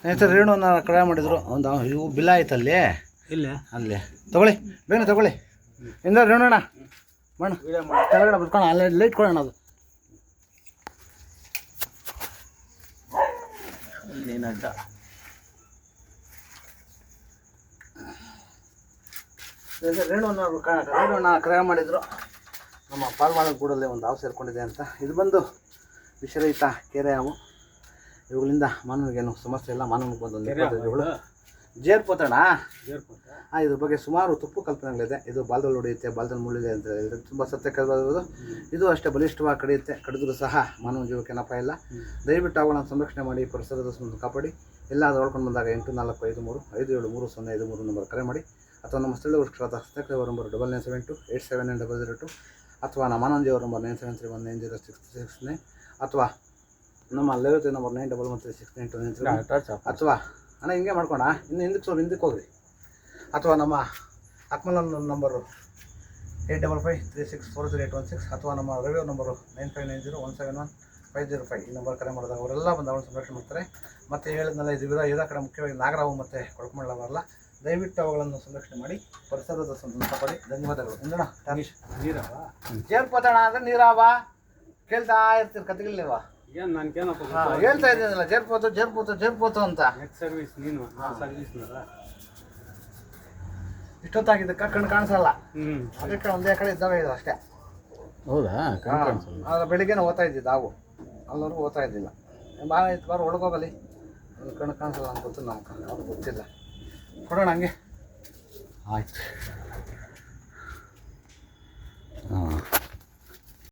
ಸ್ನೇಹಿತರೆ ರೇಣುವನ್ನ ಕ್ರಯ ಮಾಡಿದ್ರು. ಒಂದು ಇವು ಬಿಲ್ಲ ಆಯ್ತಲ್ಲಿ ಇಲ್ಲ ಅಲ್ಲಿ ತಗೊಳ್ಳಿ ಬೇಗ ತಗೊಳ್ಳಿ. ಇಂದ ರೇಣುವಣ್ಣ ಬಣ್ಣ ಕೆಳಗಡೆ ಬಿಟ್ಕೋಣ, ಅಲ್ಲೇ ಲೈಟ್ ಕೊಡೋಣ. ಅದು ಏನಂತ ರೇಣುವನ್ನ ಕ್ರಯ ಮಾಡಿದ್ರು. ನಮ್ಮ ಪಾಲ್ಮಾಳ ಗೂಡಲ್ಲಿ ಒಂದು ಹಾವು ಸೇರಿಕೊಂಡಿದೆ ಅಂತ. ಇದು ಬಂದು ವಿಷರಹಿತ ಕೆರೆ ಹಾವು. ಇವುಗಳಿಂದ ಮಾನವನಿಗೇನು ಸಮಸ್ಯೆ ಇಲ್ಲ. ಮಾನವನಿಗೆ ಬಂದು ಜೇರ್ಪೋತಣ್ಣ. ಇದ್ರ ಬಗ್ಗೆ ಸುಮಾರು ತಪ್ಪು ಕಲ್ಪನೆಗಳಿದೆ. ಇದು ಬಾಲ್ದಲ್ಲಿ ಹೊಡೆಯುತ್ತೆ, ಬಾಲ್ದಲ್ಲಿ ಮುಳ್ಳಿದೆ ಅಂತ ಹೇಳಿದ್ರೆ ತುಂಬ ಸತ್ಯ ಕಲ್ಬೋದು. ಇದು ಅಷ್ಟೇ ಬಲಿಷ್ಠವಾಗಿ ಕಡಿಯುತ್ತೆ. ಕಡಿದ್ರೂ ಸಹ ಮಾನವ ಜೀವಕ್ಕೆ ನಪ ಇಲ್ಲ. ದಯವಿಟ್ಟು ಅವುಗಳನ್ನು ಸಂರಕ್ಷಣೆ ಮಾಡಿ, ಪರಿಸರದ ಕಾಪಾಡಿ. ಎಲ್ಲ ಅದು ಹೊಡ್ಕೊಂಡು ಬಂದಾಗ 8453573053 ನಂಬರ್ ಕರೆ ಮಾಡಿ, ಅಥವಾ ನಮ್ಮ ಸ್ಥಳೀಯ ವೃಕ್ಷದ ಹಸ್ತಕ್ಷೇಪ ನಂಬರ್ 9972879002, ಅಥವಾ ನಮ್ಮ ಮಾನವಂಜಿಯವರ ನಂಬರ್ 9731906669, ಅಥವಾ ನಮ್ಮ ಲೇವತಿ ನಂಬರ್ 91369293, ಅಥವಾ ಅಣ್ಣ ಹಿಂಗೆ ಮಾಡ್ಕೋಣ, ಇನ್ನು ಹಿಂದಕ್ಕೆ ಹೋಗ್ರಿ. ಅಥವಾ ನಮ್ಮ ಅಕ್ಮಲ್ ನಂಬರು 8553640816, ಅಥವಾ ನಮ್ಮ ರವಿಯವ್ರ ನಂಬರು 9590171505. ಈ ನಂಬರ್ ಕರೆ ಮಾಡಿದಾಗ ಅವರೆಲ್ಲ ಬಂದು ಅವಳನ್ನು ಸಂರಕ್ಷಣೆ ಮಾಡ್ತಾರೆ. ಮತ್ತು ಹೇಳಿದ್ನಲ್ಲ, ಇದು ಇರೋ ಕಡೆ ಮುಖ್ಯವಾಗಿ ನಾಗರಾವು ಮತ್ತು ಕೊಳಕಮಂಡಲ ಬರಲ್ಲ. ದಯವಿಟ್ಟು ಅವುಗಳನ್ನು ಸಂರಕ್ಷಣೆ ಮಾಡಿ, ಪರಿಸರದ ಕಾಪಾಡಿ. ಧನ್ಯವಾದಗಳು. ಎಂದಣ ನೀರವ ಜೇರ್ಪೋತಣ ಅಂದರೆ ನೀರಾವ ಕೇಳ್ತಾ ಇರ್ತೀರಿ ಕತೆಗಳಿಲ್ವಾ? ಏನು ನನಗೇನಪ್ಪ ಹೇಳ್ತಾ ಇದ್ದೀನಲ್ಲ, ಜೇರ್ಪೋತು ಅಂತ. ನೆಕ್ಸ್ಟ್ ಸರ್ವಿಸ್ ನೀನು ಸರ್ವಿಸ್ನಲ್ಲ ಇಷ್ಟೊತ್ತಾಗಿದ್ದ ಕಣ್ಣು ಕಾಣಿಸಲ್ಲ. ಅದಕ್ಕೆ ಒಂದೇ ಕಡೆ ಇದ್ದಾವೆ ಇದು ಅಷ್ಟೇ. ಹೌದಾ? ಆದರೆ ಬೆಳಿಗ್ಗೆನೇ ಓದ್ತಾ ಇದ್ದಿದ್ದು ನಾವು, ಅಲ್ಲವರೆಗೂ ಓದ್ತಾ ಇದ್ದಿಲ್ಲ. ಬಾರು ಒಳಗೋಗಲಿ, ಕಣ್ಣು ಕಾಣಿಸಲ್ಲ ಅಂತ ಗೊತ್ತು. ನಮ್ಗೆ ಅವ್ರಿಗೆ ಗೊತ್ತಿಲ್ಲ. ಕೊಡೋಣ ಹಂಗೆ. ಆಯ್ತು. ಹಾಂ